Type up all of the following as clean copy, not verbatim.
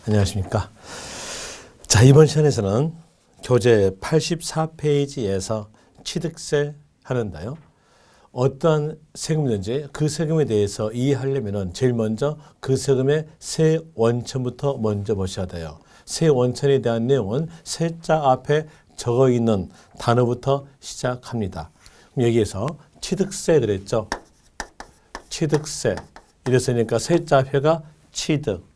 안녕하십니까. 자, 이번 시간에서는 교재 84페이지에서 취득세 하는데요. 어떠한 세금이든지 그 세금에 대해서 이해하려면 제일 먼저 그 세금의 세 원천부터 먼저 보셔야 돼요. 세 원천에 대한 내용은 세자 앞에 적어 있는 단어부터 시작합니다. 여기에서 취득세 그랬죠. 취득세. 이랬으니까 세자 앞에가 취득.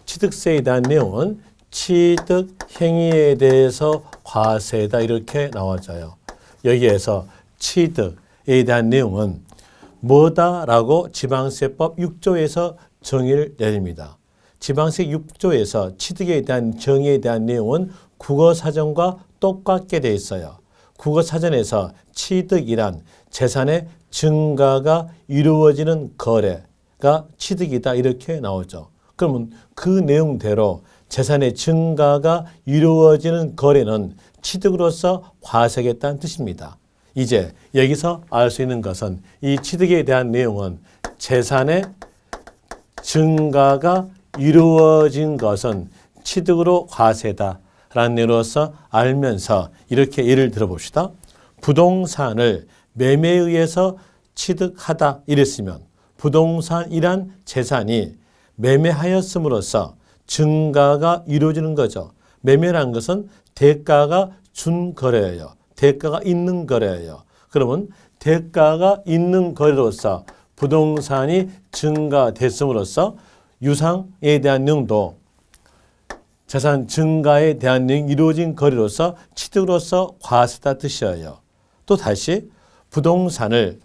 취득세에 대한 내용은 취득 행위에 대해서 과세다 이렇게 나와져요. 여기에서 취득에 대한 내용은 뭐다라고 지방세법 6조에서 정의를 내립니다. 지방세 6조에서 취득에 대한 정의에 대한 내용은 국어사전과 똑같게 되어 있어요. 국어사전에서 취득이란 재산의 증가가 이루어지는 거래가 취득이다 이렇게 나오죠. 그러면 그 내용대로 재산의 증가가 이루어지는 거래는 취득으로서 과세하겠다는 뜻입니다. 이제 여기서 알 수 있는 것은 이 취득에 대한 내용은 재산의 증가가 이루어진 것은 취득으로 과세다라는 내용으로서 알면서 이렇게 예를 들어봅시다. 부동산을 매매에 의해서 취득하다 이랬으면 부동산이란 재산이 매매하였음으로써 증가가 이루어지는 거죠. 매매라는 것은 대가가 준 거래예요. 대가가 있는 거래예요. 그러면 대가가 있는 거래로서 부동산이 증가됐음으로써 유상에 대한 내용도 재산 증가에 대한 내용이 이루어진 거래로서 취득으로서 과세다 뜻이에요. 또 다시 부동산을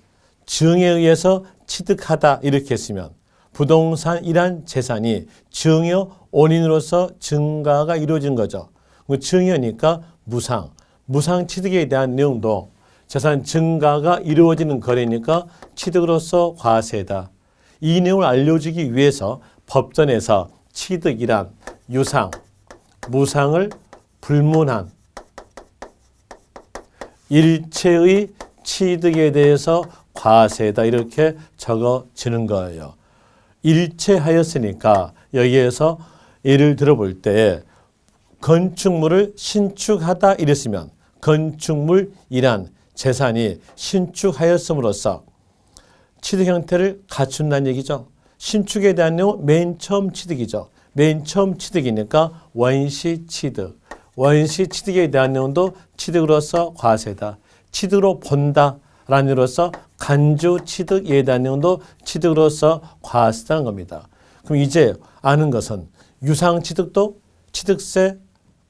증에 의해서 취득하다 이렇게 했으면 부동산이란 재산이 증여 원인으로서 증가가 이루어진 거죠. 증여니까 무상 취득에 대한 내용도 재산 증가가 이루어지는 거래니까 취득으로서 과세다. 이 내용을 알려주기 위해서 법전에서 취득이란 유상, 무상을 불문한 일체의 취득에 대해서 과세다 이렇게 적어지는 거예요. 일체하였으니까 여기에서 예를 들어볼 때 건축물을 신축하다 이랬으면 건축물이란 재산이 신축하였음으로써 취득 형태를 갖춘다는 얘기죠. 신축에 대한 내용은 맨 처음 취득이죠. 맨 처음 취득이니까 원시 취득. 원시 취득에 대한 내용도 취득으로서 과세다. 취득으로 본다. 라는 의미로서 간주 취득에 대한 내용도 취득으로서 과세다는 겁니다. 그럼 이제 아는 것은 유상 취득도 취득세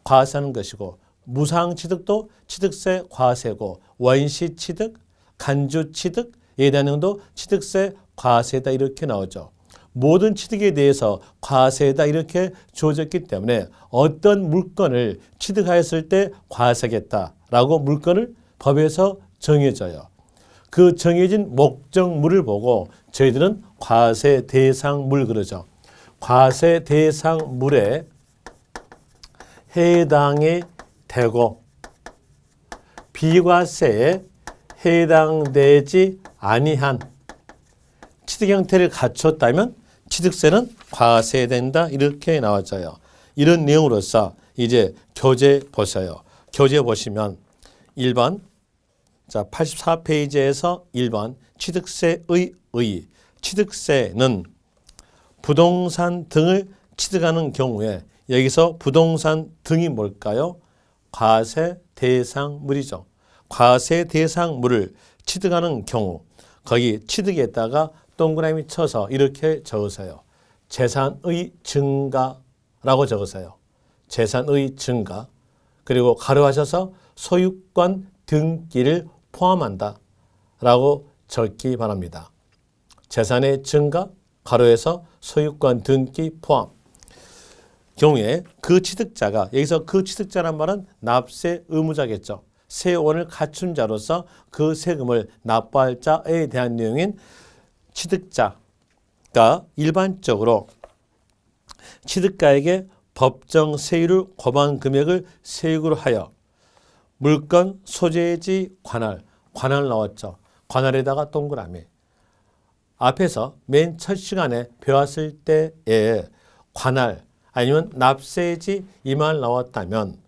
과세하는 것이고 무상 취득도 취득세 과세고 원시 취득, 간주 취득에 대한 내용도 취득세 과세다 이렇게 나오죠. 모든 취득에 대해서 과세다 이렇게 주어졌기 때문에 어떤 물건을 취득하였을 때 과세하겠다라고 물건을 법에서 정해져요. 그 정해진 목적물을 보고 저희들은 과세 대상물 그러죠. 과세 대상물에 해당이 되고 비과세에 해당되지 아니한 취득 형태를 갖췄다면 취득세는 과세된다 이렇게 나와져요. 이런 내용으로서 이제 교재 보세요. 교재 보시면 1번 자, 84페이지에서 1번 취득세의 의. 취득세는 부동산 등을 취득하는 경우에 여기서 부동산 등이 뭘까요? 과세 대상물이죠. 과세 대상물을 취득하는 경우 거기 취득에다가 동그라미 쳐서 이렇게 적으세요. 재산의 증가라고 적으세요. 재산의 증가. 그리고 가로하셔서 소유권 등기를 포함한다 라고 적기 바랍니다. 재산의 증가, 가로에서 소유권 등기 포함. 경우에 그 취득자가 여기서 그 취득자란 말은 납세 의무자겠죠. 세원을 갖춘 자로서 그 세금을 납부할 자에 대한 내용인 취득자가 일반적으로 취득가에게 법정 세율을 고반 금액을 세액으로 하여 물건 소재지 관할 나왔죠. 관할에다가 동그라미. 앞에서 맨 첫 시간에 배웠을 때에 관할 아니면 납세지 이 말 나왔다면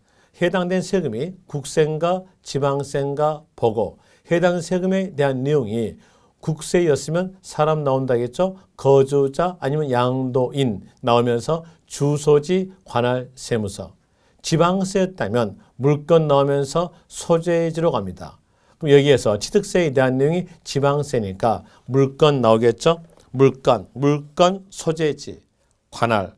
해당된 세금이 국세인가 지방세인가 보고 해당 세금에 대한 내용이 국세였으면 사람 나온다겠죠. 거주자 아니면 양도인 나오면서 주소지 관할 세무서. 지방세였다면 물건 나오면서 소재지로 갑니다. 그럼 여기에서 취득세에 대한 내용이 지방세니까 물건 나오겠죠. 물건 소재지 관할.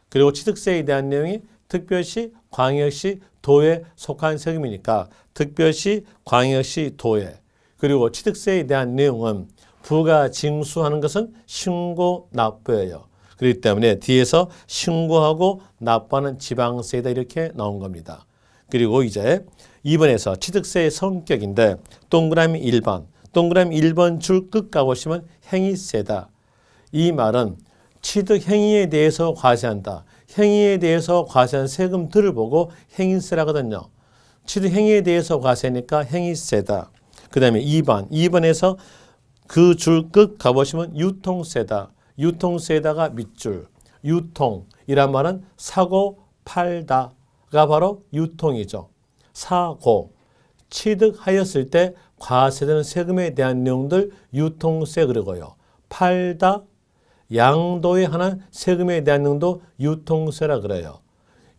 그리고 취득세에 대한 내용이 특별시, 광역시, 도에 속한 세금이니까 특별시, 광역시, 도에. 그리고 취득세에 대한 내용은 부가 징수하는 것은 신고 납부예요. 그렇기 때문에 뒤에서 신고하고 납부하는 지방세이다 이렇게 나온 겁니다. 그리고 이제 2번에서 취득세의 성격인데 동그라미 1번, 동그라미 1번 줄 끝 가보시면 행위세다. 이 말은 취득 행위에 대해서 과세한다. 행위에 대해서 과세한 세금들을 보고 행위세라거든요. 취득 행위에 대해서 과세니까 행위세다. 그 다음에 2번에서 그 줄 끝 가보시면 유통세다. 유통세다가 밑줄. 유통이란 말은 사고 팔다가 바로 유통이죠. 사고, 취득하였을 때 과세되는 세금에 대한 내용들 유통세 그러고요. 팔다, 양도에 관한 세금에 대한 내용도 유통세라 그래요.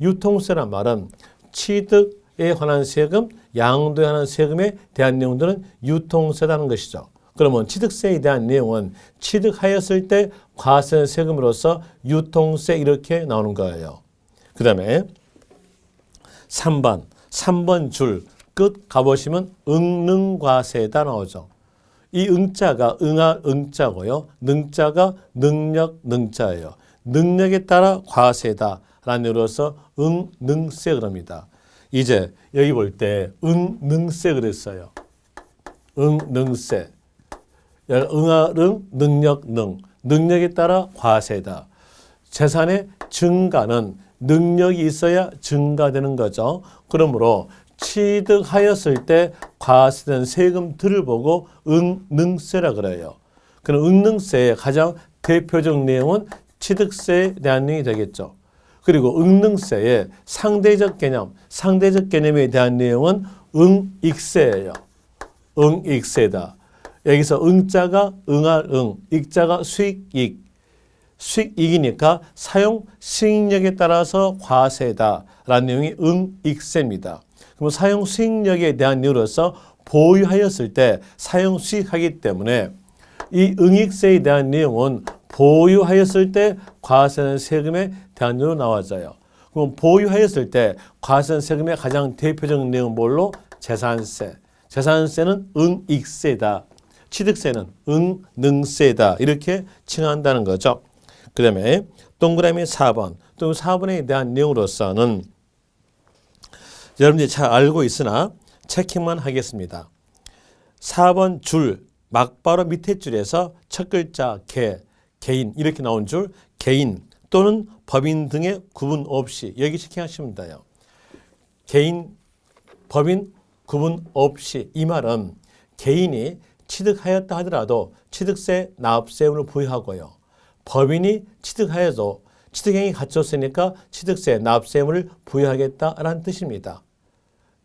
유통세란 말은 취득에 관한 세금, 양도에 관한 세금에 대한 내용들은 유통세라는 것이죠. 그러면 취득세에 대한 내용은 취득하였을 때 과세된 세금으로서 유통세 이렇게 나오는 거예요. 그 다음에 3번 줄 끝 가보시면 응능과세다 나오죠. 이 응자가 응할 응자고요. 능자가 능력 능자예요. 능력에 따라 과세다라는 의미로서 응능세 그럽니다. 이제 여기 볼 때 응능세 그랬어요. 응능세. 응할 응, 능력 능. 능력에 따라 과세다. 재산의 증가는 능력이 있어야 증가되는 거죠. 그러므로 취득하였을 때 과세된 세금들을 보고 응능세라 그래요. 그럼 응능세의 가장 대표적 내용은 취득세에 대한 내용이 되겠죠. 그리고 응능세의 상대적 개념에 대한 내용은 응익세예요. 응익세다. 여기서 응자가 응할 응, 익자가 수익익. 수익익이니까 사용 수익력에 따라서 과세다라는 내용이 응익세입니다. 그럼 사용 수익력에 대한 내용으로서 보유하였을 때 사용 수익하기 때문에 이 응익세에 대한 내용은 보유하였을 때 과세하는 세금에 대한 내용으로 나와져요. 그럼 보유하였을 때 과세하는 세금의 가장 대표적인 내용은 뭘로? 재산세. 재산세는 응익세다. 취득세는 응능세다. 이렇게 칭한다는 거죠. 그 다음에 동그라미 4번. 또 4번에 대한 내용으로서는 여러분들이 잘 알고 있으나 체킹만 하겠습니다. 4번 줄 막바로 밑에 줄에서 첫 글자 개인 이렇게 나온 줄 개인 또는 법인 등의 구분 없이 여기 체킹하시면 돼요. 개인, 법인 구분 없이 이 말은 개인이 취득하였다 하더라도 취득세 납세금을 부여하고요. 법인이 취득하여도 취득행위 갖췄으니까 취득세 납세금을 부여하겠다라는 뜻입니다.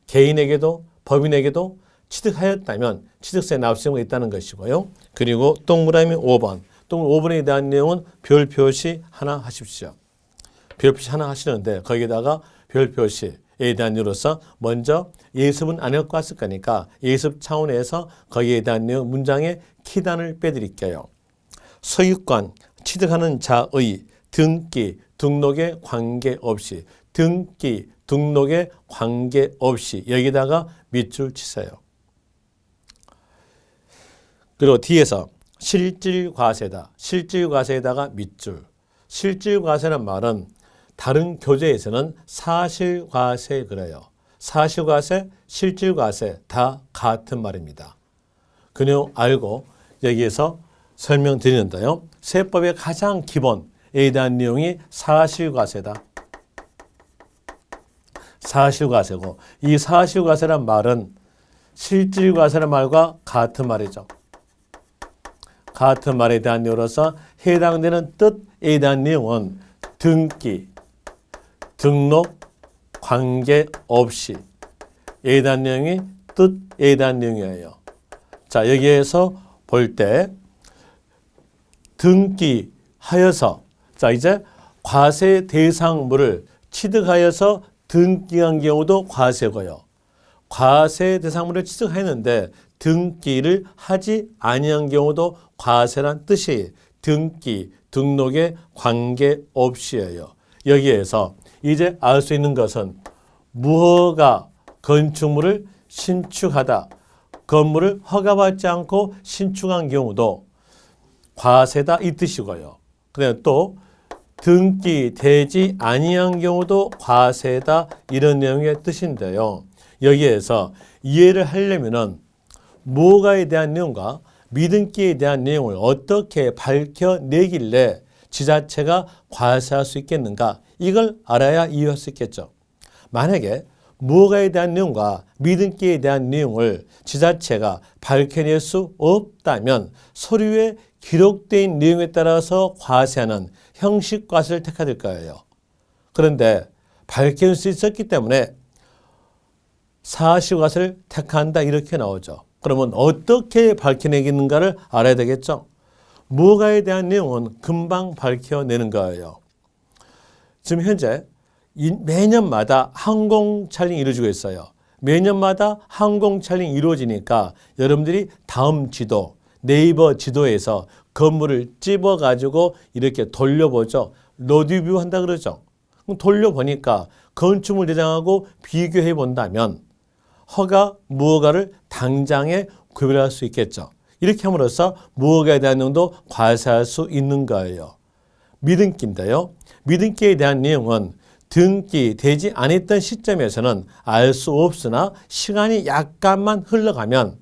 개인에게도 법인에게도 취득하였다면 취득세 납세금이 있다는 것이고요. 그리고 동그라미 5번. 동그라미 5번에 대한 내용은 별 표시 하나 하십시오. 별 표시 하나 하시는데 거기에다가 별 표시에 대한 이유로서 먼저 예습은 안 해갖고 왔을 거니까 예습 차원에서 거기에 대한 내용 문장에 키단을 빼드릴게요. 소유권, 취득하는 자의 등기, 등록에 관계없이 등기, 등록에 관계없이 여기다가 밑줄 치세요. 그리고 뒤에서 실질과세다. 실질과세에다가 밑줄. 실질과세란 말은 다른 교재에서는 사실과세 그래요. 사실과세, 실질과세 다 같은 말입니다. 그 내용 알고 여기에서 설명드리는데요. 세법의 가장 기본에 대한 내용이 사실과세다. 사실과세고 이 사실과세란 말은 실질과세란 말과 같은 말이죠. 같은 말에 대한 내용으로서 해당되는 뜻에 대한 내용은 등기, 등록 관계없이 A에 대한 내용이 뜻에 대한 내용이에요. 자, 여기에서 볼 때 등기하여서 자, 이제 과세 대상물을 취득하여서 등기한 경우도 과세고요. 과세 대상물을 취득했는데 등기를 하지 아니한 경우도 과세란 뜻이 등기, 등록에 관계없이에요. 여기에서 이제 알 수 있는 것은 무허가 건축물을 신축하다. 건물을 허가받지 않고 신축한 경우도 과세다 이 뜻이고요. 그다음에 또 등기되지 아니한 경우도 과세다 이런 내용의 뜻인데요. 여기에서 이해를 하려면은 무허가에 대한 내용과 미등기에 대한 내용을 어떻게 밝혀내길래 지자체가 과세할 수 있겠는가 이걸 알아야 이해할 수 있겠죠. 만약에 무허가에 대한 내용과 미등기에 대한 내용을 지자체가 밝혀낼 수 없다면 서류에 기록된 내용에 따라서 과세하는 형식 과세를 택해야 될 거예요. 그런데 밝혀낼 수 있었기 때문에 사실과세를 택한다 이렇게 나오죠. 그러면 어떻게 밝혀내겠는가를 알아야 되겠죠. 무허가에 대한 내용은 금방 밝혀내는 거예요. 지금 현재 매년마다 항공 촬영이 이루어지고 있어요. 매년마다 항공 촬영이 이루어지니까 여러분들이 다음 지도, 네이버 지도에서 건물을 찝어가지고 이렇게 돌려보죠. 로드뷰 한다 그러죠. 그럼 돌려보니까 건축물 대장하고 비교해 본다면 허가, 무허가를 당장에 구별할 수 있겠죠. 이렇게 함으로써 무허가에 대한 내용도 과세할 수 있는 거예요. 미등기인데요. 미등기에 대한 내용은 등기되지 않았던 시점에서는 알 수 없으나 시간이 약간만 흘러가면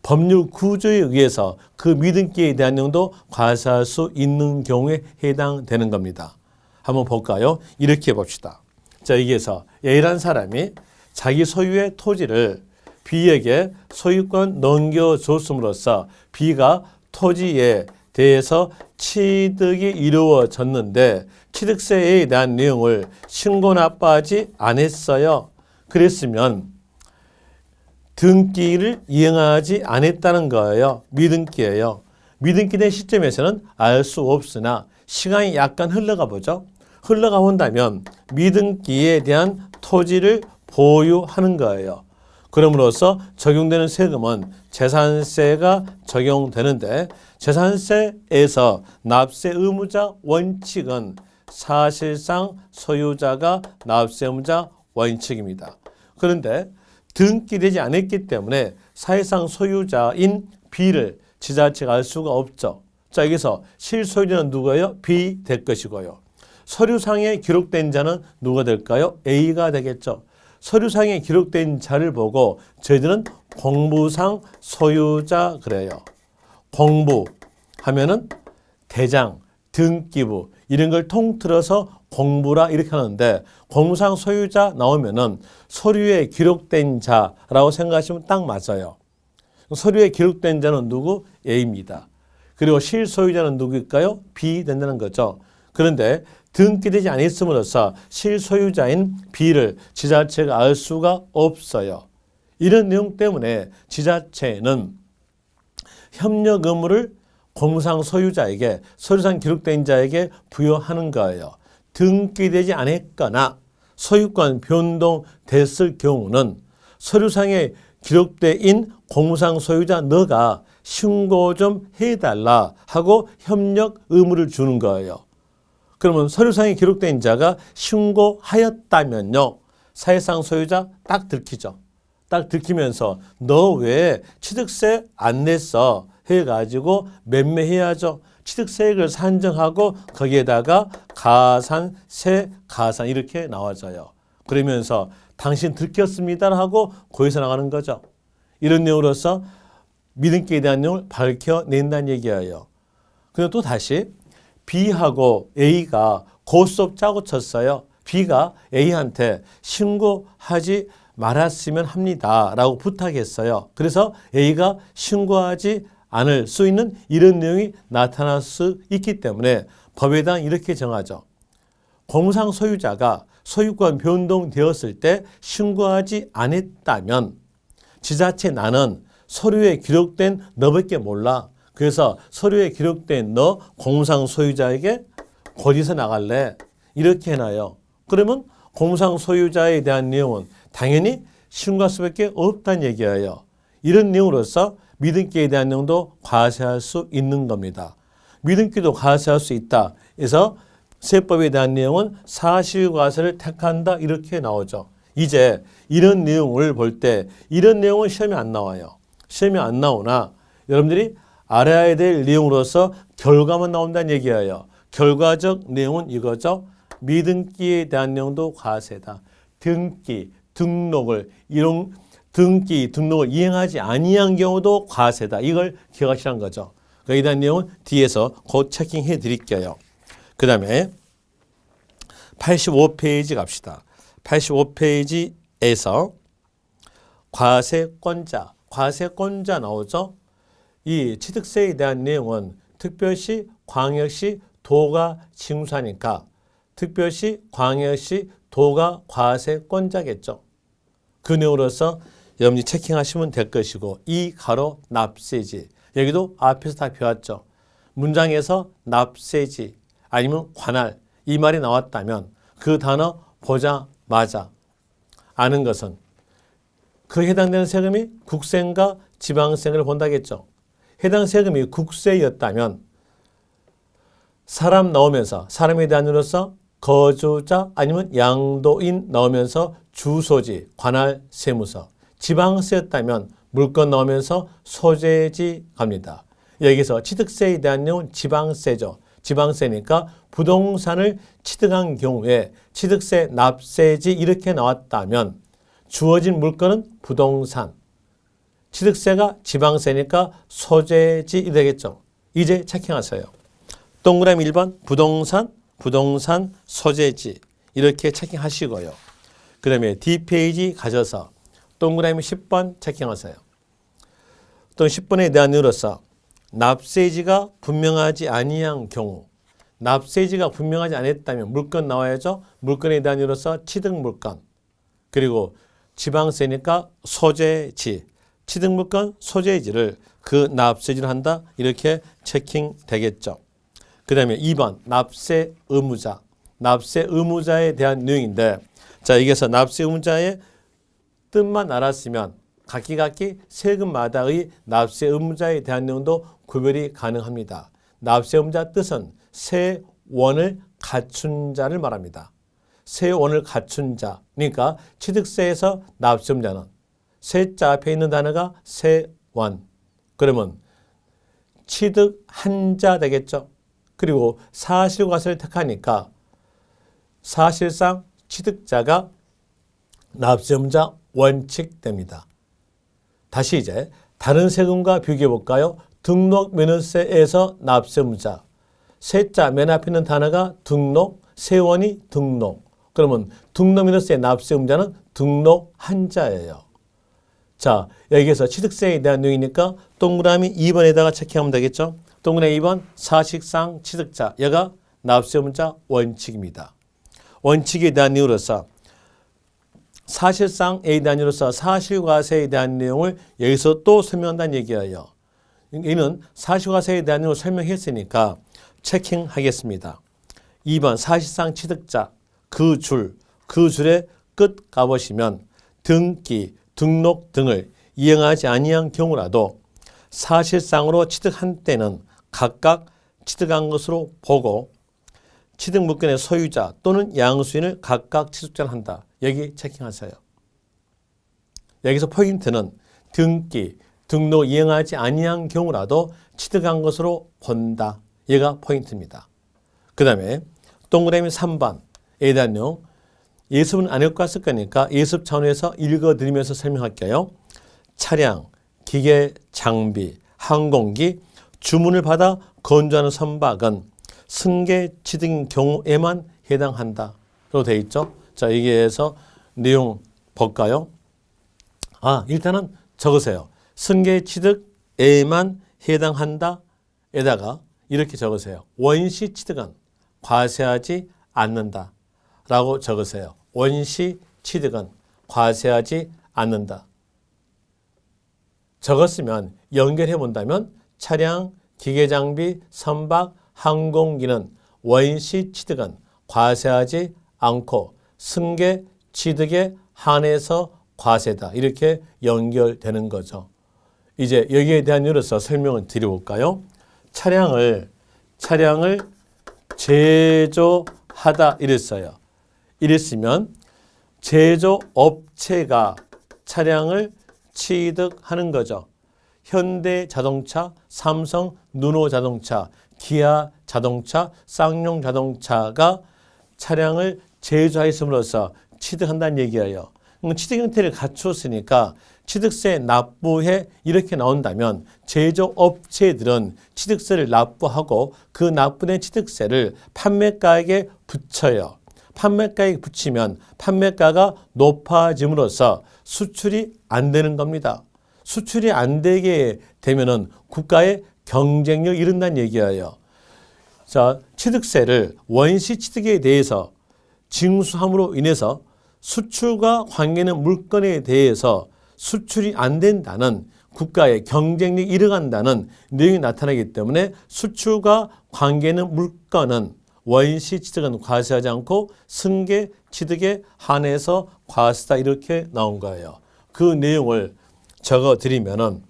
법률 구조에 의해서 그 미등기에 대한 내용도 과세할 수 있는 경우에 해당되는 겁니다. 한번 볼까요? 이렇게 봅시다. 자, 여기에서 A라는 사람이 자기 소유의 토지를 B에게 소유권 넘겨줬음으로써 B가 토지에 대해서 취득이 이루어졌는데 취득세에 대한 내용을 신고 납부하지 않았어요. 그랬으면 등기를 이행하지 않았다는 거예요. 미등기예요. 미등기된 시점에서는 알 수 없으나 시간이 약간 흘러가 보죠. 흘러가 본다면 미등기에 대한 토지를 보유하는 거예요. 그럼으로써 적용되는 세금은 재산세가 적용되는데 재산세에서 납세 의무자 원칙은 사실상 소유자가 납세 의무자 원칙입니다. 그런데 등기되지 않았기 때문에 사실상 소유자인 B를 지자체가 알 수가 없죠. 자, 여기서 실소유자는 누구예요? B 될 것이고요. 서류상에 기록된 자는 누가 될까요? A가 되겠죠. 서류상에 기록된 자를 보고 저희들은 공부상 소유자 그래요. 공부 하면은 대장, 등기부 이런 걸 통틀어서 공부라 이렇게 하는데 공무상 소유자 나오면은 서류에 기록된 자라고 생각하시면 딱 맞아요. 서류에 기록된 자는 누구? A입니다. 그리고 실소유자는 누구일까요? B 된다는 거죠. 그런데 등기되지 않았음으로써 실소유자인 B를 지자체가 알 수가 없어요. 이런 내용 때문에 지자체는 협력 의무를 공무상 소유자에게 서류상 기록된 자에게 부여하는 거예요. 등기되지 않았거나 소유권 변동됐을 경우는 서류상에 기록된 공무상 소유자 너가 신고 좀 해달라 하고 협력 의무를 주는 거예요. 그러면 서류상에 기록된 자가 신고하였다면요. 사실상 소유자 딱 들키죠. 딱 들키면서 너 왜 취득세 안 냈어? 해가지고 매매해야죠. 취득세액을 산정하고 거기에다가 가산세, 가산 이렇게 나와져요. 그러면서 당신 들켰습니다 하고 고해서 나가는 거죠. 이런 내용으로서 미등기에 대한 내용을 밝혀낸다는 얘기예요. 그리고 또 다시 B하고 A가 고스톱 짜고 쳤어요. B가 A한테 신고하지 말았으면 합니다 라고 부탁했어요. 그래서 A가 신고하지 않을 수 있는 이런 내용이 나타날 수 있기 때문에 법에 대한 이렇게 정하죠. 공상 소유자가 소유권 변동되었을 때 신고하지 않았다면 지자체 나는 서류에 기록된 너밖에 몰라. 그래서 서류에 기록된 너 공상 소유자에게 어디서 나갈래? 이렇게 해놔요. 그러면 공상 소유자에 대한 내용은 당연히 신고할 수밖에 없다는 얘기예요. 이런 내용으로서 미등기에 대한 내용도 과세할 수 있는 겁니다. 미등기도 과세할 수 있다. 그래서 세법에 대한 내용은 사실과세를 택한다 이렇게 나오죠. 이제 이런 내용을 볼 때 이런 내용은 시험에 안 나와요. 시험에 안 나오나 여러분들이 알아야 될 내용으로서 결과만 나온다는 얘기예요. 결과적 내용은 이거죠. 미등기에 대한 내용도 과세다. 등기, 등록을 이행하지 아니한 경우도 과세다. 이걸 기억하시라는 거죠. 그러니까 이 대한 내용은 뒤에서 곧 체킹해 드릴게요. 그 다음에 85페이지 갑시다. 85페이지에서 과세권자 나오죠. 이 취득세에 대한 내용은 특별시, 광역시, 도가 징수하니까 특별시, 광역시, 도가 과세권자겠죠. 그 내용으로서 여러분이 체킹하시면 될 것이고 이 가로 납세지. 여기도 앞에서 다 배웠죠. 문장에서 납세지 아니면 관할 이 말이 나왔다면 그 단어 보자마자 아는 것은 그 해당되는 세금이 국세인가 지방세를 본다겠죠. 해당 세금이 국세였다면 사람 나오면서 사람에 대한 으로서 거주자 아니면 양도인 나오면서 주소지 관할 세무서 지방세였다면 물건 나오면서 소재지 갑니다. 여기서 취득세에 대한 내용은 지방세죠. 지방세니까 부동산을 취득한 경우에 취득세 납세지 이렇게 나왔다면 주어진 물건은 부동산 취득세가 지방세니까 소재지 되겠죠. 이제 체킹하세요. 동그라미 1번 부동산 소재지 이렇게 체킹하시고요. 그 다음에 D페이지 가셔서 동그라미 10번 체킹하세요. 또 10번에 대한 내용으로서 납세지가 분명하지 아니한 경우 납세지가 분명하지 않았다면 물건 나와야죠. 물건에 대한 내용으로서 취득물건 그리고 지방세니까 소재지 취득물건 소재지를 그 납세지를 한다 이렇게 체킹되겠죠. 그 다음에 2번 납세 의무자에 대한 내용인데 자 여기서 납세 의무자의 뜻만 알았으면 각기 세금마다의 납세 의무자에 대한 내용도 구별이 가능합니다. 납세 의무자 뜻은 세원을 갖춘 자를 말합니다. 세원을 갖춘 자 그러니까 취득세에서 납세 의무자는 세자 앞에 있는 단어가 세원 그러면 취득한 자 되겠죠. 그리고 사실과세를 택하니까 사실상 취득자가 납세 의무자 원칙됩니다. 다시 이제 다른 세금과 비교해 볼까요? 등록면허세에서 납세 의무자 세자 맨 앞에 있는 단어가 등록, 세원이 등록 그러면 등록면허세 납세 의무자는 등록한 자예요. 자 여기에서 취득세에 대한 내용이니까 동그라미 2번에다가 체크하면 되겠죠. 동그라미 2번 사실상 취득자 얘가 납세 의무자 원칙입니다. 원칙에 대한 내용으로서 사실상에 대한 내용으로서 사실과세에 대한 내용을 여기서 또 설명한다는 얘기예요. 이는 사실과세에 대한 내용을 설명했으니까 체킹하겠습니다. 2번 사실상 취득자 그 줄의 끝 가보시면 등기, 등록 등을 이행하지 아니한 경우라도 사실상으로 취득한 때는 각각 취득한 것으로 보고 취득물건의 소유자 또는 양수인을 각각 취득자를 한다. 여기 체킹하세요. 여기서 포인트는 등기, 등록 이행하지 아니한 경우라도 취득한 것으로 본다. 얘가 포인트입니다. 그 다음에 동그라미 3번에 대한 내용 예습은 안 읽었을 거니까 예습 차원에서 읽어드리면서 설명할게요. 차량, 기계, 장비, 항공기, 주문을 받아 건조하는 선박은 승계 취득인 경우에만 해당한다. 로 되어 있죠. 자, 여기에서 내용 볼까요? 일단은 적으세요. 승계 취득에만 해당한다. 에다가 이렇게 적으세요. 원시 취득은 과세하지 않는다 라고 적으세요. 원시 취득은 과세하지 않는다. 적었으면 연결해 본다면 차량, 기계장비, 선박, 항공기는 원시 취득은 과세하지 않고 승계, 취득에 한해서 과세다. 이렇게 연결되는 거죠. 이제 여기에 대한 예로서 설명을 드려볼까요? 차량을 제조하다 이랬어요. 이랬으면 제조업체가 차량을 취득하는 거죠. 현대자동차, 삼성, 르노자동차, 기아자동차, 쌍용자동차가 차량을 제조하였음으로써 취득한다는 얘기예요. 취득 형태를 갖추었으니까 취득세 납부해 이렇게 나온다면 제조업체들은 취득세를 납부하고 그 납부된 취득세를 판매가액에 붙여요. 판매가액에 붙이면 판매가가 높아짐으로써 수출이 안 되는 겁니다. 수출이 안 되게 되면은 국가의 경쟁력을 잃는다는 얘기예요. 자, 취득세를 원시 취득에 대해서 징수함으로 인해서 수출과 관계는 물건에 대해서 수출이 안 된다는 국가의 경쟁력이 잃어간다는 내용이 나타나기 때문에 수출과 관계는 물건은 원시 취득은 과세하지 않고 승계 취득에 한해서 과세다 이렇게 나온 거예요. 그 내용을 적어드리면은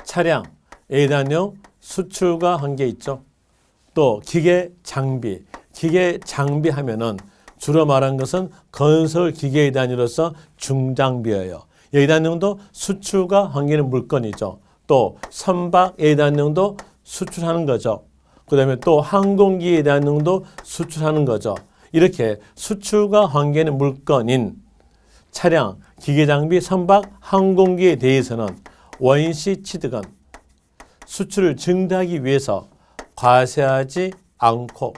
차량에 대한 내용 수출과 관계 있죠. 또 기계 장비 하면은 주로 말한 것은 건설 기계에 대한 이로서 중장비예요. 여기에 대한 내용도 수출과 관계는 물건이죠. 또 선박에 대한 내용도 수출하는 거죠. 그 다음에 또 항공기에 대한 내용도 수출하는 거죠. 이렇게 수출과 관계는 물건인 차량, 기계장비, 선박, 항공기에 대해서는 원시 취득은 수출을 증대하기 위해서 과세하지 않고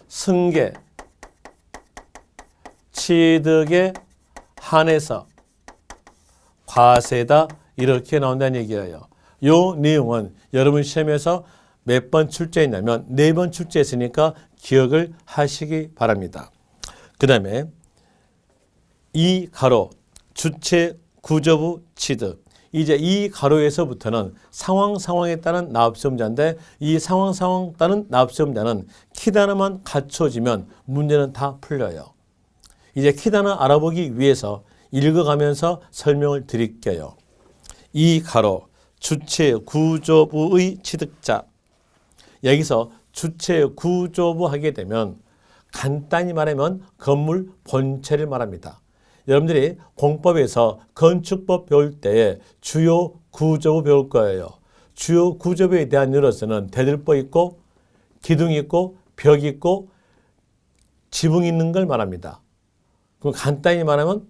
승계, 취득에 한해서 과세다 이렇게 나온다는 얘기예요. 이 내용은 여러분 시험에서 몇 번 출제했냐면 4번 출제했으니까 기억을 하시기 바랍니다. 그 다음에 이 가로 주체 구조부 취득. 이제 이 가로에서부터는 상황에 따른 납세음자인데 이 상황 따른 납세음자는 키 단어만 갖춰지면 문제는 다 풀려요. 이제 키 단어 알아보기 위해서 읽어가면서 설명을 드릴게요. 이 가로 주체 구조부의 취득자. 여기서 주체 구조부 하게 되면 간단히 말하면 건물 본체를 말합니다. 여러분들이 공법에서 건축법 배울 때 주요 구조부 배울 거예요. 주요 구조부에 대한 예로서는 대들보 있고 기둥 있고 벽 있고 지붕 있는 걸 말합니다. 그럼 간단히 말하면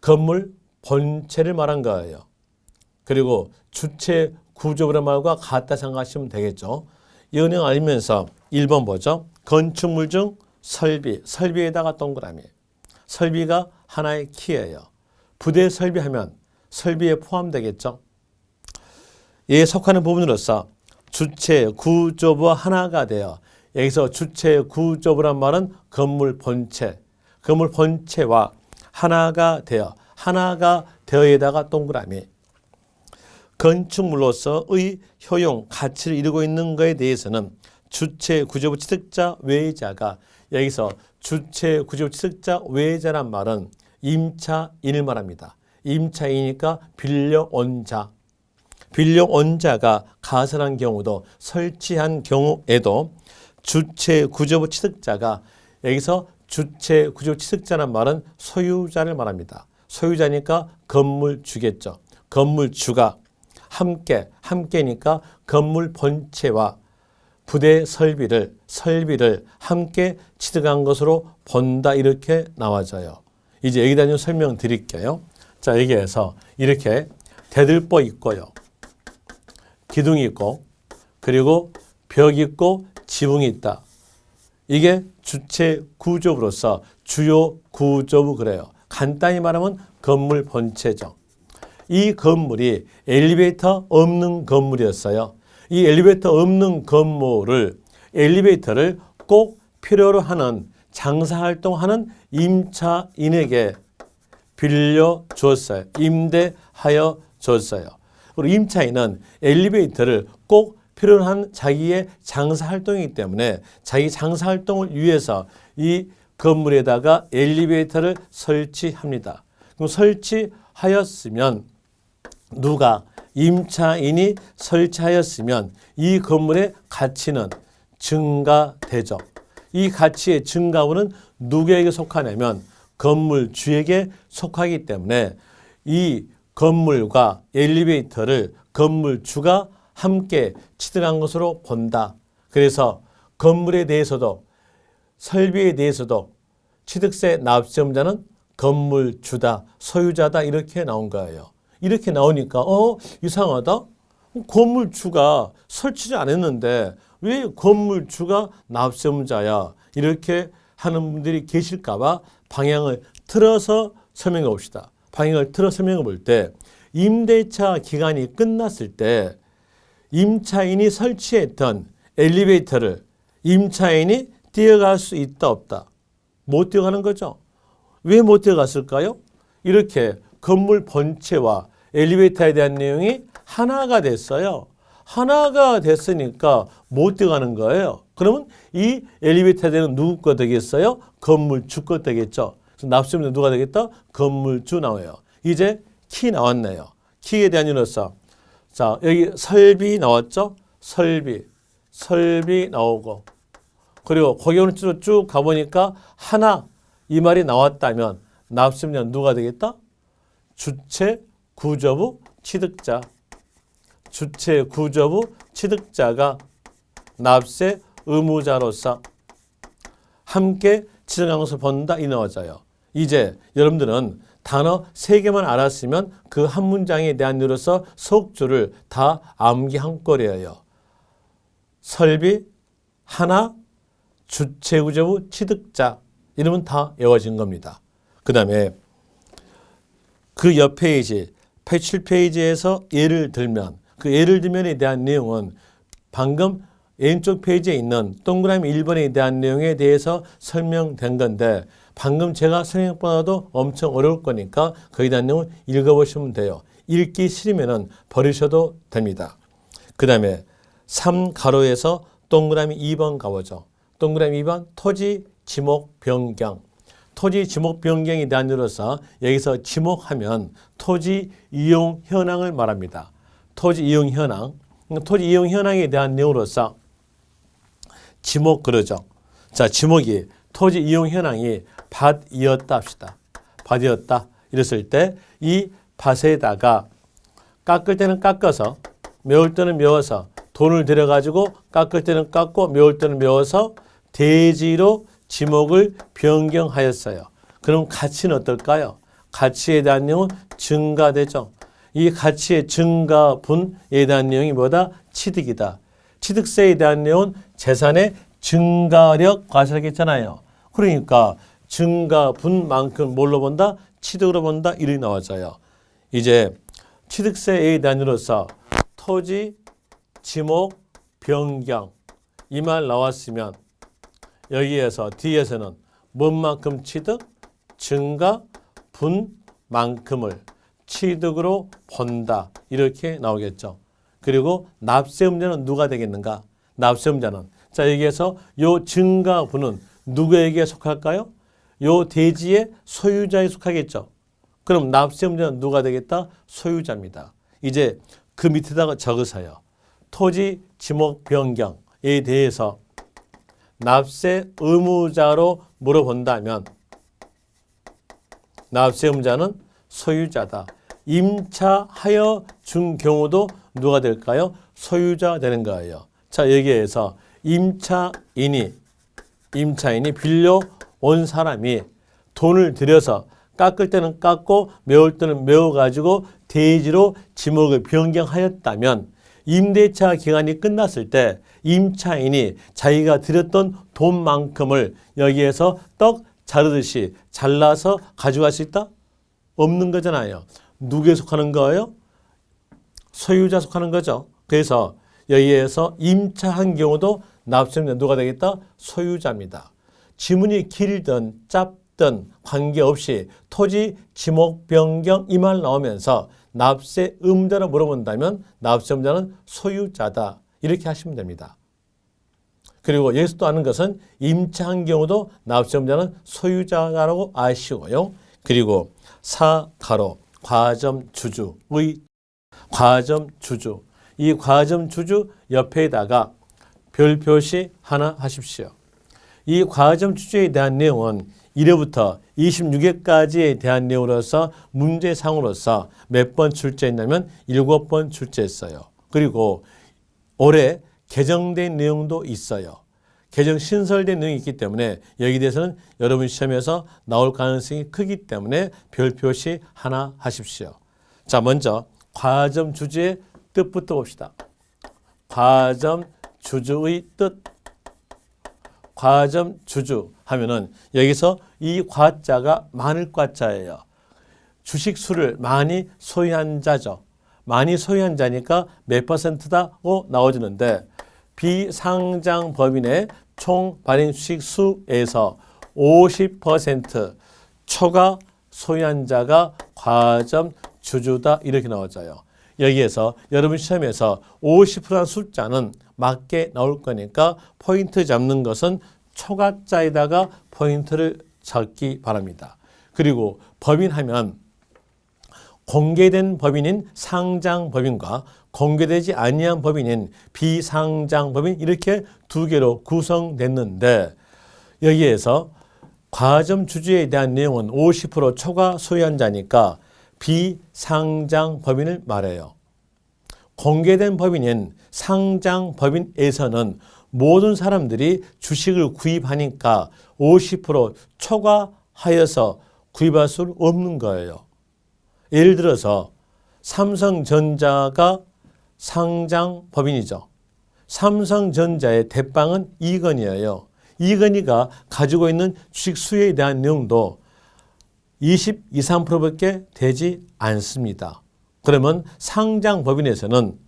건물 본체를 말한 거예요. 그리고 주체 구조부란 말과 같다 생각하시면 되겠죠. 이 내용 알면서 1번 보죠. 건축물 중 설비에다가 동그라미. 설비가 하나의 키예요. 부대 설비하면 설비에 포함되겠죠. 이에 속하는 부분으로서 주체 구조부와 하나가 되어 여기서 주체 구조부란 말은 건물 본체와 하나가 되어에다가 동그라미. 건축물로서의 효용, 가치를 이루고 있는 것에 대해서는 주체 구조부 취득자 외자가 여기서 주체 구조부 취득자 외자란 말은 임차인을 말합니다. 임차인이니까 빌려온 자. 빌려온 자가 가설한 경우도 설치한 경우에도 주체 구조부 취득자가 여기서 주체 구조부 취득자란 말은 소유자를 말합니다. 소유자니까 건물주겠죠. 건물주가 함께니까 건물 본체와 부대 설비를 함께 취득한 것으로 본다 이렇게 나와져요. 이제 여기다 좀 설명드릴게요. 자, 여기에서 이렇게 대들보 있고요. 기둥이 있고 그리고 벽이 있고 지붕이 있다. 이게 주체 구조부로서 주요 구조부 그래요. 간단히 말하면 건물 본체죠. 이 건물이 엘리베이터 없는 건물이었어요. 이 엘리베이터 없는 건물을 엘리베이터를 꼭 필요로 하는 장사활동하는 임차인에게 빌려줬어요. 임대하여 줬어요. 그리고 임차인은 엘리베이터를 꼭 필요로 한 자기의 장사활동이기 때문에 자기 장사활동을 위해서 이 건물에다가 엘리베이터를 설치합니다. 그럼 설치하였으면 누가 임차인이 설치하였으면 이 건물의 가치는 증가되죠. 이 가치의 증가분은 누구에게 속하냐면 건물주에게 속하기 때문에 이 건물과 엘리베이터를 건물주가 함께 취득한 것으로 본다. 그래서 건물에 대해서도 설비에 대해서도 취득세 납세음자는 건물주다, 소유자다 이렇게 나온 거예요. 이렇게 나오니까 이상하다. 건물주가 설치를 안 했는데 왜 건물주가 납세음자야? 이렇게 하는 분들이 계실까 봐 방향을 틀어서 설명해 봅시다. 방향을 틀어 설명해 볼 때 임대차 기간이 끝났을 때 임차인이 설치했던 엘리베이터를 임차인이 뛰어갈 수 있다 없다? 못 뛰어가는 거죠. 왜 못 뛰어갔을까요? 이렇게 건물 본체와 엘리베이터에 대한 내용이 하나가 됐어요. 하나가 됐으니까 못 뛰어가는 거예요. 그러면 이 엘리베이터에 대한 누구 거 되겠어요? 건물주 거 되겠죠. 그래서 납세음자 누가 되겠다? 건물주 나와요. 이제 키 나왔네요. 키에 대한 이유로서 자 여기 설비 나왔죠? 설비 나오고 그리고 고경으로 쭉 가보니까 하나 이 말이 나왔다면 납세음자 누가 되겠다? 주체 구조부 취득자. 주체 구조부 취득자가 납세 의무자로서 함께 취득한 것을 본다 이 나와져요. 이제 여러분들은 단어 3개만 알았으면 그 한 문장에 대한 이유로서 속주를 다 암기한 꼴이에요. 설비, 하나, 주체구조부, 취득자 이러면 다 외워진 겁니다. 그 다음에 그 옆 페이지 87페이지에서 예를 들면 그 예를 들면에 대한 내용은 방금 왼쪽 페이지에 있는 동그라미 1번에 대한 내용에 대해서 설명된 건데 방금 제가 설명보다도 엄청 어려울 거니까 거기에 대한 내용을 읽어보시면 돼요. 읽기 싫으면 버리셔도 됩니다. 그 다음에 3가로에서 동그라미 2번 가보죠. 동그라미 2번 토지 지목 변경. 토지 지목 변경에 대한 이유로서 여기서 지목하면 토지 이용 현황을 말합니다. 토지 이용 현황. 토지 이용 현황에 대한 내용으로서 지목 그러죠. 자, 지목이 토지 이용 현황이 밭이었다 합시다. 밭이었다. 이랬을 때 이 밭에다가 깎을 때는 깎아서 메울 때는 메워서 돈을 들여가지고 깎을 때는 깎고 메울 때는 메워서 대지로 지목을 변경하였어요. 그럼 가치는 어떨까요? 가치에 대한 내용은 증가되죠. 이 가치의 증가분에 대한 내용이 뭐다? 취득이다. 취득세에 대한 내용은 재산의 증가력 과세라고 했잖아요. 그러니까 증가분만큼 뭘로 본다? 취득으로 본다. 이렇게 나와져요. 이제 취득세에 대한 이유로서 토지, 지목, 변경 이 말 나왔으면 여기에서 뒤에서는 뭔만큼 취득? 증가, 분만큼을 취득으로 본다. 이렇게 나오겠죠. 그리고 납세음자는 누가 되겠는가? 납세음자는 자 여기에서 요 증가분은 누구에게 속할까요? 요 대지의 소유자에 속하겠죠. 그럼 납세음자는 누가 되겠다? 소유자입니다. 이제 그 밑에다가 적으세요. 토지 지목 변경에 대해서 납세 의무자로 물어본다면 납세의무자는 소유자다. 임차하여 준 경우도 누가 될까요? 소유자 되는 거예요. 자 여기에서 임차인이 빌려온 사람이 돈을 들여서 깎을 때는 깎고 메울 때는 메워가지고 대지로 지목을 변경하였다면 임대차 기간이 끝났을 때 임차인이 자기가 들였던 돈만큼을 여기에서 떡 자르듯이 잘라서 가져갈 수 있다? 없는 거잖아요. 누구에 속하는 거예요? 소유자 속하는 거죠. 그래서 여기에서 임차한 경우도 납세자 누가 되겠다? 소유자입니다. 지문이 길든 짧든 관계없이 토지 지목 변경 이 말 나오면서 납세 의무자를 물어본다면 납세 의무자는 소유자다. 이렇게 하시면 됩니다. 그리고 여기서 또 아는 것은 임차한 경우도 납세 의무자는 소유자라고 아시고요. 그리고 사가로 과점 주주의 과점 주주 이 과점 주주 옆에다가 별 표시 하나 하십시오. 이 과점 주주에 대한 내용은 1회부터 26회까지에 대한 내용으로서 문제상으로서 몇 번 출제했냐면 7번 출제했어요. 그리고 올해 개정된 내용도 있어요. 개정 신설된 내용이 있기 때문에 여기에 대해서는 여러분 시험에서 나올 가능성이 크기 때문에 별 표시 하나 하십시오. 자, 먼저 과점 주주의 뜻부터 봅시다. 과점 주주의 뜻. 과점 주주 하면은 여기서 이 과자가 많을 과자예요. 주식수를 많이 소유한 자죠. 많이 소유한 자니까 몇 퍼센트다고 나와주는데 비상장 법인의 총 발행 주식 수에서 50% 초과 소유한 자가 과점 주주다 이렇게 나와져요. 여기에서 여러분 시험에서 50%란 숫자는 맞게 나올 거니까 포인트 잡는 것은 초과자에다가 포인트를 잡기 바랍니다. 그리고 법인 하면 공개된 법인인 상장법인과 공개되지 아니한 법인인 비상장법인 이렇게 두 개로 구성됐는데 여기에서 과점 주주에 대한 내용은 50% 초과 소유한 자니까 비상장법인을 말해요. 공개된 법인인 상장법인에서는 모든 사람들이 주식을 구입하니까 50% 초과하여서 구입할 수 없는 거예요. 예를 들어서 삼성전자가 상장법인이죠. 삼성전자의 대빵은 이건희예요. 이건희가 가지고 있는 주식 수에 대한 내용도 20, 23%밖에 되지 않습니다. 그러면 상장법인에서는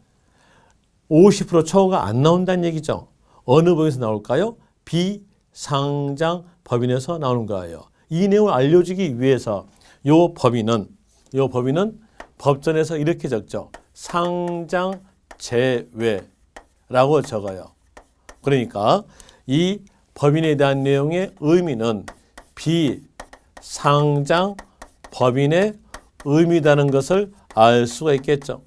50% 초과가 안 나온다는 얘기죠. 어느 법인에서 나올까요? 비상장법인에서 나오는 거예요. 이 내용을 알려주기 위해서 이 법인은 법전에서 이렇게 적죠. 상장 제외라고 적어요. 그러니까 이 법인에 대한 내용의 의미는 비상장 법인의 의미다는 것을 알 수가 있겠죠.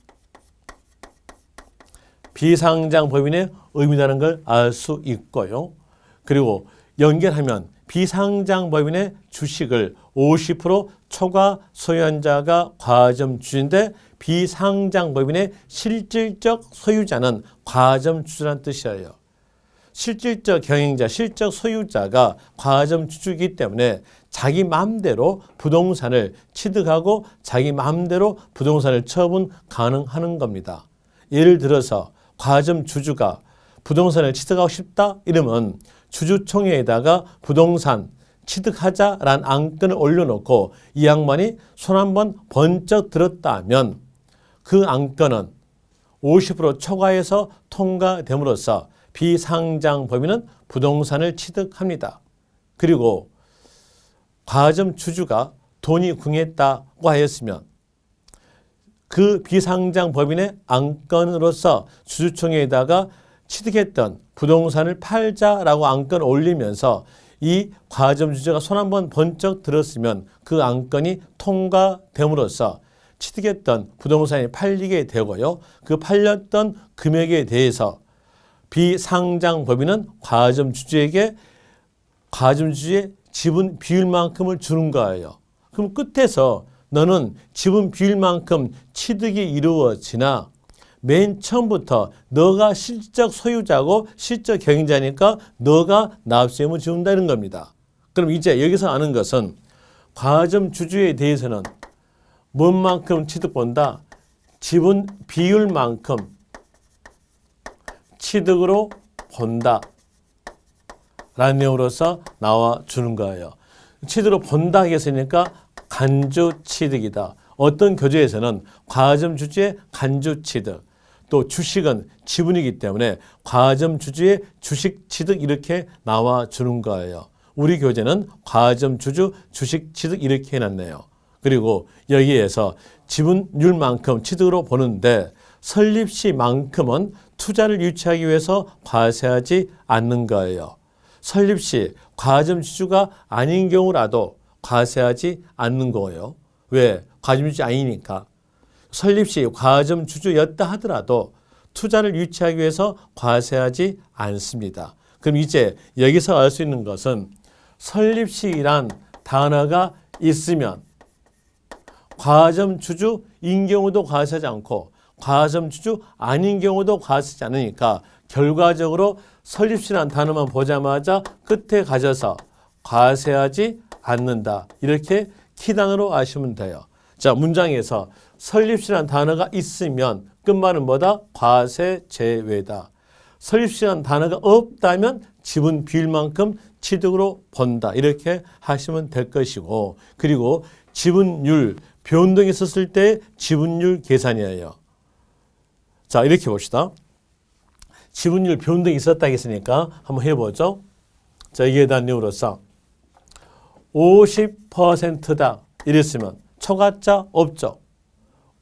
비상장 법인의 의미다는 걸 알 수 있고요. 그리고 연결하면 비상장 법인의 주식을 50% 초과 소유한 자가 과점 주주인데 비상장 법인의 실질적 소유자는 과점 주주란 뜻이에요. 실질적 경영자, 실적 소유자가 과점 주주이기 때문에 자기 마음대로 부동산을 취득하고 자기 마음대로 부동산을 처분 가능하는 겁니다. 예를 들어서 과점 주주가 부동산을 취득하고 싶다 이러면 주주총회에다가 부동산 취득하자라는 안건을 올려놓고 이 양반이 손 한번 번쩍 들었다면 그 안건은 50% 초과해서 통과됨으로써 비상장 법인은 부동산을 취득합니다. 그리고 과점 주주가 돈이 궁했다고 하였으면 그 비상장 법인의 안건으로서 주주총회에다가 취득했던 부동산을 팔자라고 안건을 올리면서 이 과점 주주가 손 한번 번쩍 들었으면 그 안건이 통과됨으로써 취득했던 부동산이 팔리게 되고요. 그 팔렸던 금액에 대해서 비상장 법인은 과점 주주에게 과점 주주의 지분 비율만큼을 주는 거예요. 그럼 끝에서 너는 지분 비율만큼 취득이 이루어지나 맨 처음부터 너가 실적 소유자고 실적 경영자니까 너가 납세의무 지운다는 겁니다. 그럼 이제 여기서 아는 것은 과점 주주에 대해서는 뭔만큼 취득 본다? 지분 비율만큼 취득으로 본다 라는 내용으로서 나와주는 거예요. 취득으로 본다 하겠으니까 간주 취득이다. 어떤 교재에서는 과점 주주의 간주 취득 또 주식은 지분이기 때문에 과점 주주의 주식 취득 이렇게 나와주는 거예요. 우리 교재는 과점 주주 주식 취득 이렇게 해놨네요. 그리고 여기에서 지분율만큼 취득으로 보는데 설립 시만큼은 투자를 유치하기 위해서 과세하지 않는 거예요. 설립 시 과점 주주가 아닌 경우라도 과세하지 않는 거예요. 왜? 과점 주주 아니니까. 설립 시 과점 주주였다 하더라도 투자를 유치하기 위해서 과세하지 않습니다. 그럼 이제 여기서 알 수 있는 것은 설립 시란 단어가 있으면 과점 주주인 경우도 과세하지 않고 과점 주주 아닌 경우도 과세하지 않으니까 결과적으로 설립시라는 단어만 보자마자 끝에 가져서 과세하지 않는다. 이렇게 키단어로 아시면 돼요. 자, 문장에서 설립시라는 단어가 있으면 끝말은 뭐다? 과세 제외다. 설립시라는 단어가 없다면 지분 비율만큼 취득으로 본다. 이렇게 하시면 될 것이고, 그리고 지분율 변동이 있었을 때 지분율 계산이에요. 자, 이렇게 봅시다. 지분율 변동이 있었다 했으니까 한번 해보죠. 자, 이게 대한 이유로서 50%다 이랬으면 초과자 없죠.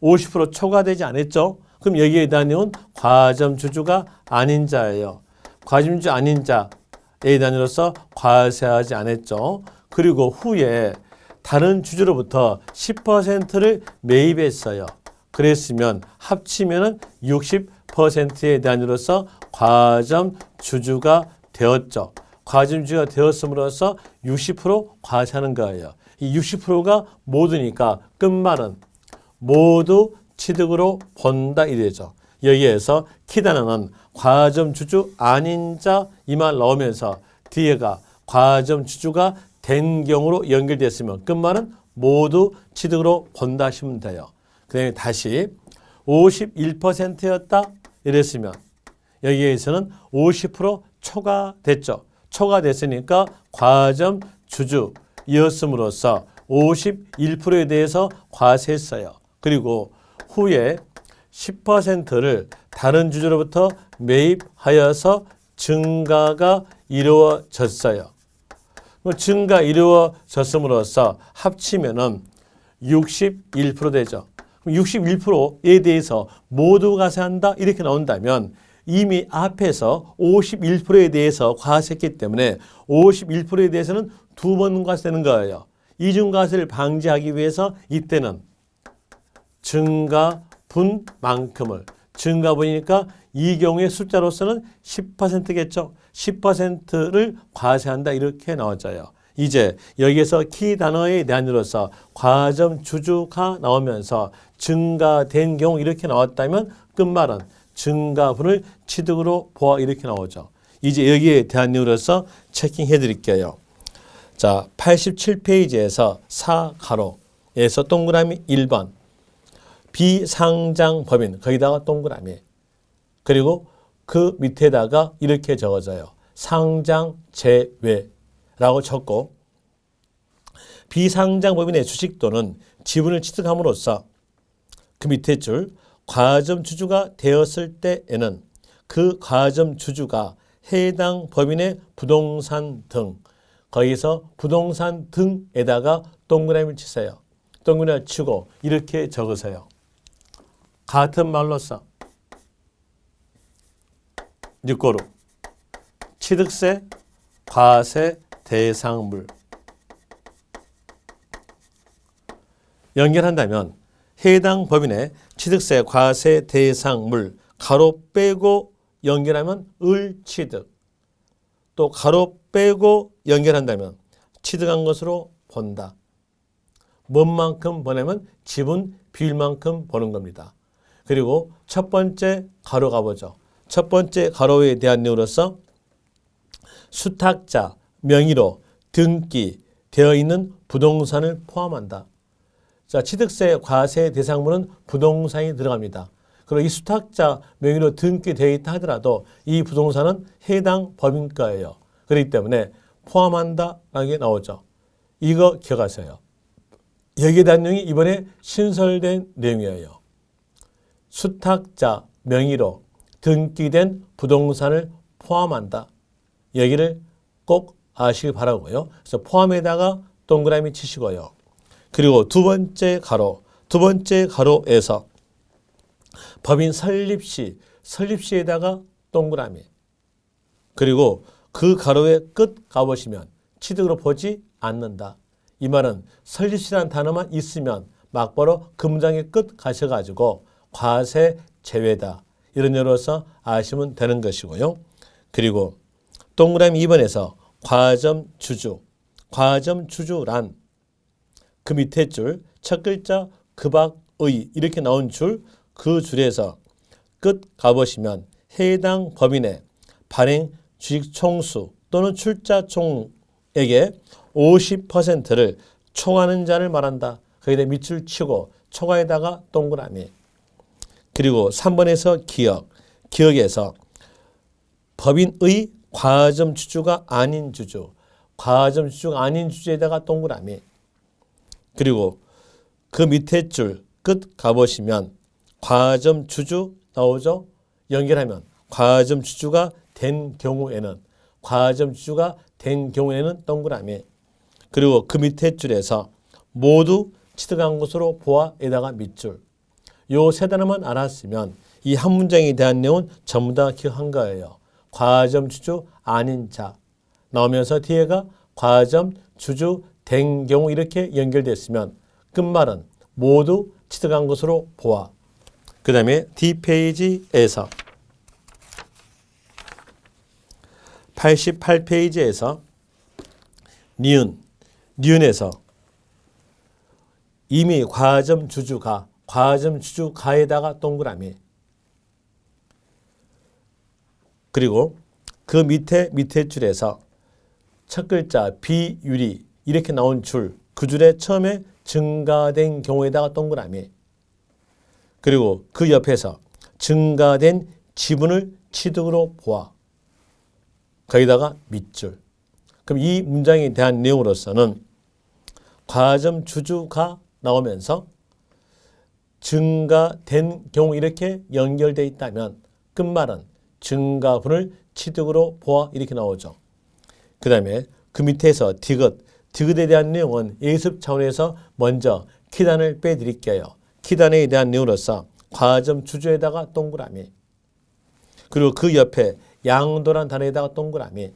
50% 초과되지 않았죠. 그럼 여기에 대한 내용은 과점 주주가 아닌 자예요. 과점 주주 아닌 자에 대한 이유로서 과세하지 않았죠. 그리고 후에 다른 주주로부터 10%를 매입했어요. 그랬으면 합치면은 60%에 대한 이유로서 과점 주주가 되었죠. 과점 주주가 되었음으로써 60% 과세하는 거예요. 이 60%가 모두니까 끝말은 모두 취득으로 본다 이래죠. 여기에서 키단어는 과점 주주 아닌 자 이 말 나오면서 뒤에가 과점 주주가 된 경우로 연결됐으면 끝말은 모두 취득으로 본다 하시면 돼요. 그 다음에 다시 51%였다 이랬으면 여기에서는 50% 초과됐죠. 초과됐으니까 과점 주주이었음으로써 51%에 대해서 과세했어요. 그리고 후에 10%를 다른 주주로부터 매입하여서 증가가 이루어졌어요. 증가 이루어졌음으로써 합치면은 61% 되죠. 61%에 대해서 모두 과세한다 이렇게 나온다면 이미 앞에서 51%에 대해서 과세했기 때문에 51%에 대해서는 두 번 과세되는 거예요. 이중과세를 방지하기 위해서 이때는 증가분만큼을 증가분이니까 이 경우의 숫자로서는 10%겠죠. 10%를 과세한다 이렇게 나와져요. 이제 여기에서 키 단어에 대한 이로서 과점 주주가 나오면서 증가된 경우 이렇게 나왔다면 끝말은 증가분을 취득으로 보아 이렇게 나오죠. 이제 여기에 대한 이유로서 체킹해 드릴게요. 자, 87페이지에서 4가로에서 동그라미 1번 비상장 법인 거기다가 동그라미 그리고 그 밑에다가 이렇게 적어져요. 상장 제외라고 적고 비상장 법인의 주식 또는 지분을 취득함으로써 그 밑에 줄 과점 주주가 되었을 때에는 그 과점 주주가 해당 법인의 부동산 등 거기서 부동산 등에다가 동그라미를 치세요. 동그라미를 치고 이렇게 적으세요. 같은 말로써 6고루 취득세, 과세, 대상물 연결한다면 해당 법인의 취득세, 과세, 대상물 가로 빼고 연결하면 을취득 또 가로 빼고 연결한다면 취득한 것으로 본다. 뭔만큼 보내면 지분 비율만큼 보는 겁니다. 그리고 첫 번째 가로 가보죠. 첫 번째 가로에 대한 내용으로서 수탁자 명의로 등기되어 있는 부동산을 포함한다. 자, 취득세, 과세 대상물은 부동산이 들어갑니다. 그리고 이 수탁자 명의로 등기되어 있다 하더라도 이 부동산은 해당 법인가예요. 그렇기 때문에 포함한다라는 게 나오죠. 이거 기억하세요. 여기에 대한 내용이 이번에 신설된 내용이에요. 수탁자 명의로 등기된 부동산을 포함한다. 여기를 꼭 아시길 바라고요. 그래서 포함에다가 동그라미 치시고요. 그리고 두 번째 가로에서 법인 설립시에다가 동그라미. 그리고 그 가로의 끝 가보시면 취득으로 보지 않는다. 이 말은 설립시라는 단어만 있으면 막바로 그 문장의 끝 가셔가지고 과세 제외다. 이런 예로서 아시면 되는 것이고요. 그리고 동그라미 2번에서 과점주주란 그 밑에 줄 첫 글자 그박의 이렇게 나온 줄 그 줄에서 끝 가보시면 해당 법인의 발행 주식 총수 또는 출자 총액의 50%를 총하는 자를 말한다. 거기다 밑줄 치고 초과에다가 동그라미. 그리고 3번에서 기억에서 법인의 과점 주주가 아닌 주주에다가 동그라미. 그리고 그 밑에 줄 끝 가보시면 과점 주주 나오죠? 연결하면 과점 주주가 된 경우에는 동그라미. 그리고 그 밑에 줄에서 모두 취득한 것으로 보아에다가 밑줄. 요 세 단어만 알았으면 이 한 문장에 대한 내용은 전부 다 기억한 거예요. 과점 주주 아닌 자 나오면서 뒤에가 과점 주주 된 경우 이렇게 연결됐으면 끝말은 모두 취득한 것으로 보아. 그 다음에 D페이지에서 88페이지에서 니은에서 이미 과점 주주가에다가 동그라미. 그리고 그 밑에 줄에서 첫 글자 비율이 이렇게 나온 줄, 그 줄에 처음에 증가된 경우에다가 동그라미. 그리고 그 옆에서 증가된 지분을 취득으로 보아. 거기다가 밑줄. 그럼 이 문장에 대한 내용으로서는 과점 주주가 나오면서 증가된 경우 이렇게 연결되어 있다면 끝말은 증가분을 취득으로 보아 이렇게 나오죠. 그 다음에 그 밑에서 디귿에 대한 내용은 예습 차원에서 먼저 키단을 빼드릴게요. 키단에 대한 내용으로서 과점 주주에다가 동그라미. 그리고 그 옆에 양도란 단어에다가 동그라미.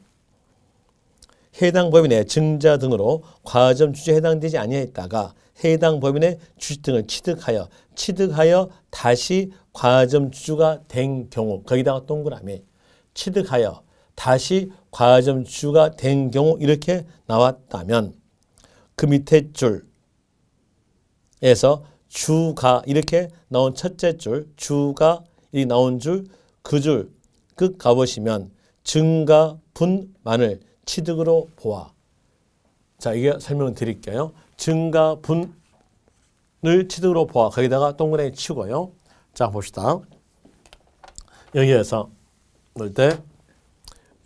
해당 법인의 증자 등으로 과점 주주에 해당되지 아니하였다가 해당 법인의 주식 등을 취득하여 다시 과점 주주가 된 경우 거기다가 동그라미. 취득하여 다시 과점 주주가 된 경우 이렇게 나왔다면 그 밑에 줄에서 주가 이렇게 나온 첫째 줄 주가 이 나온 줄 그 줄 끝 가보시면 증가분만을 취득으로 보아. 자, 이게 설명을 드릴게요. 증가분을 취득으로 보아. 거기다가 동그라미 치고요. 자, 봅시다. 여기에서 볼 때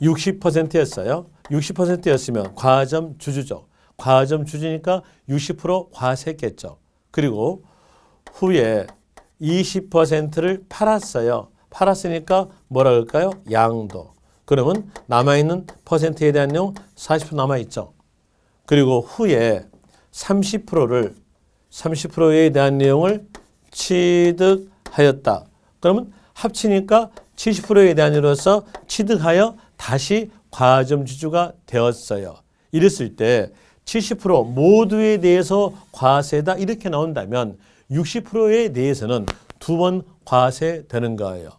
60%였어요. 60%였으면 과점 주주죠. 과점 주주니까 60% 과세겠죠. 그리고 후에 20%를 팔았어요. 팔았으니까 뭐라 그럴까요? 양도. 그러면 남아있는 퍼센트에 대한 내용 40% 남아있죠. 그리고 후에 30%에 대한 내용을 취득하였다. 그러면 합치니까 70%에 대한 일로서 취득하여 다시 과점 주주가 되었어요. 이랬을 때 70% 모두에 대해서 과세다 이렇게 나온다면 60%에 대해서는 두 번 과세되는 거예요.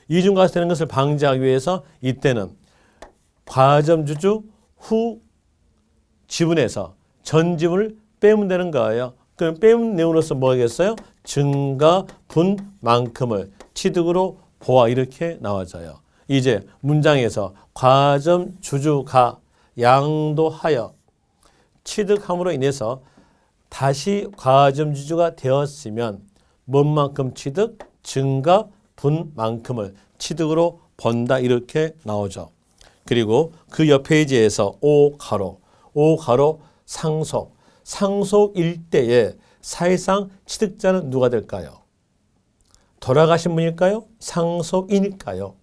이중과세되는 것을 방지하기 위해서 이때는 과점 주주 후 지분에서 전 지분을 빼면 되는 거예요. 그럼 빼면 내용으로서 뭐겠어요? 증가분만큼을 취득으로 보아 이렇게 나와져요. 이제 문장에서 과점 주주가 양도하여 취득함으로 인해서 다시 과점 주주가 되었으면 뭔만큼 취득? 증가분만큼을 취득으로 본다 이렇게 나오죠. 그리고 그 옆 페이지에서 5가로 상속일 때에 사실상 취득자는 누가 될까요? 돌아가신 분일까요? 상속인일까요?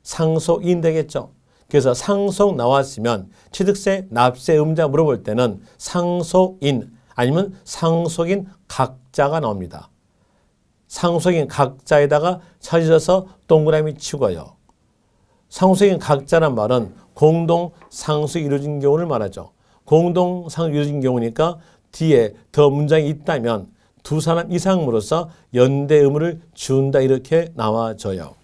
상속인 되겠죠. 그래서 상속 나왔으면 취득세, 납세 의무자 물어볼 때는 상속인 아니면 상속인 각자가 나옵니다. 상속인 각자에다가 찾으셔서 동그라미 치고요. 상속인 각자란 말은 공동 상속이 이루어진 경우를 말하죠. 공동 상속이 이루어진 경우니까 뒤에 더 문장이 있다면 두 사람 이상으로서 연대 의무를 준다 이렇게 나와져요.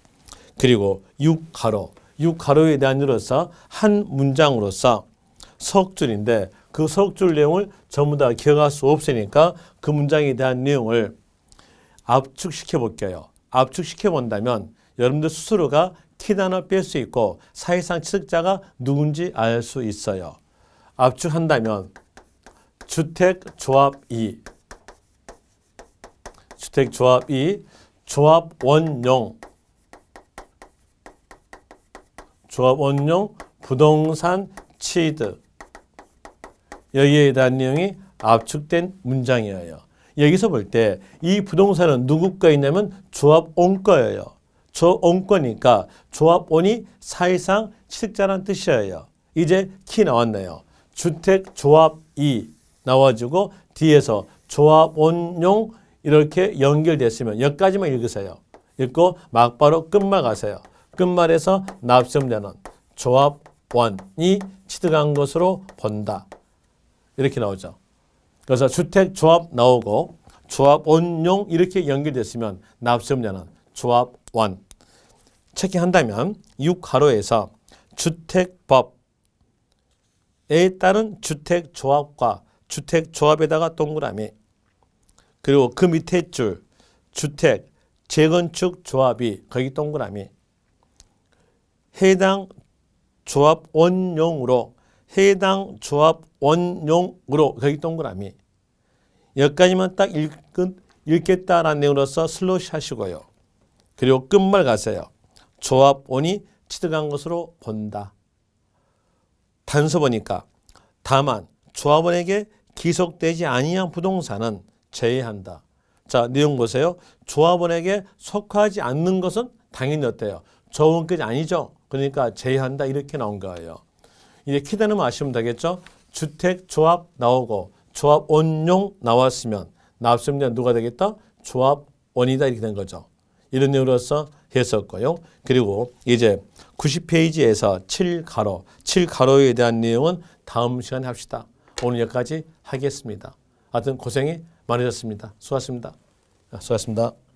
그리고 6가로, 6가로에 대한 이로서 한 문장으로서 석줄인데 그 석줄 내용을 전부 다 기억할 수 없으니까 그 문장에 대한 내용을 압축시켜 볼게요. 압축시켜 본다면 여러분들 스스로가 키 하나 뺄 수 있고 사실상 취득자가 누군지 알 수 있어요. 압축한다면 주택조합 2, 주택조합 2, 조합원용, 조합원용 부동산 취득 여기에 대한 내용이 압축된 문장이에요. 여기서 볼 때 이 부동산은 누구 거이냐면 조합원 거예요. 조합원 거니까 조합원이 사실상 취득자라는 뜻이에요. 이제 키 나왔네요. 주택조합이 나와주고 뒤에서 조합원용 이렇게 연결됐으면 여기까지만 읽으세요. 읽고 막바로 끝말 가세요. 끝말에서 납세의무자는 조합원이 취득한 것으로 본다. 이렇게 나오죠. 그래서 주택조합 나오고 조합원용 이렇게 연결됐으면 납세의무자는 조합원. 체킹한다면 6가로에서 주택법에 따른 주택조합과 주택조합에다가 동그라미 그리고 그 밑에 줄 주택 재건축 조합이 거기 동그라미 해당 조합원용으로 해당 조합원용으로 거기 동그라미 여기까지만 딱 읽겠다라는 내용으로서 슬롯 하시고요. 그리고 끝말 가세요. 조합원이 취득한 것으로 본다. 단서 보니까 다만 조합원에게 기속되지 아니한 부동산은 제외한다. 자, 내용 보세요. 조합원에게 속하지 않는 것은 당연히 어때요? 조합원까지 아니죠. 그러니까 제외한다 이렇게 나온 거예요. 이제 키다는 아시면 되겠죠. 주택조합 나오고 조합원용 나왔으면 납세의무자는 누가 되겠다? 조합원이다 이렇게 된 거죠. 이런 내용으로서 했었고요. 그리고 이제 90페이지에서 7가로, 7가로에 대한 내용은 다음 시간에 합시다. 오늘 여기까지 하겠습니다. 하여튼 고생이 많으셨습니다. 수고하셨습니다. 수고하셨습니다.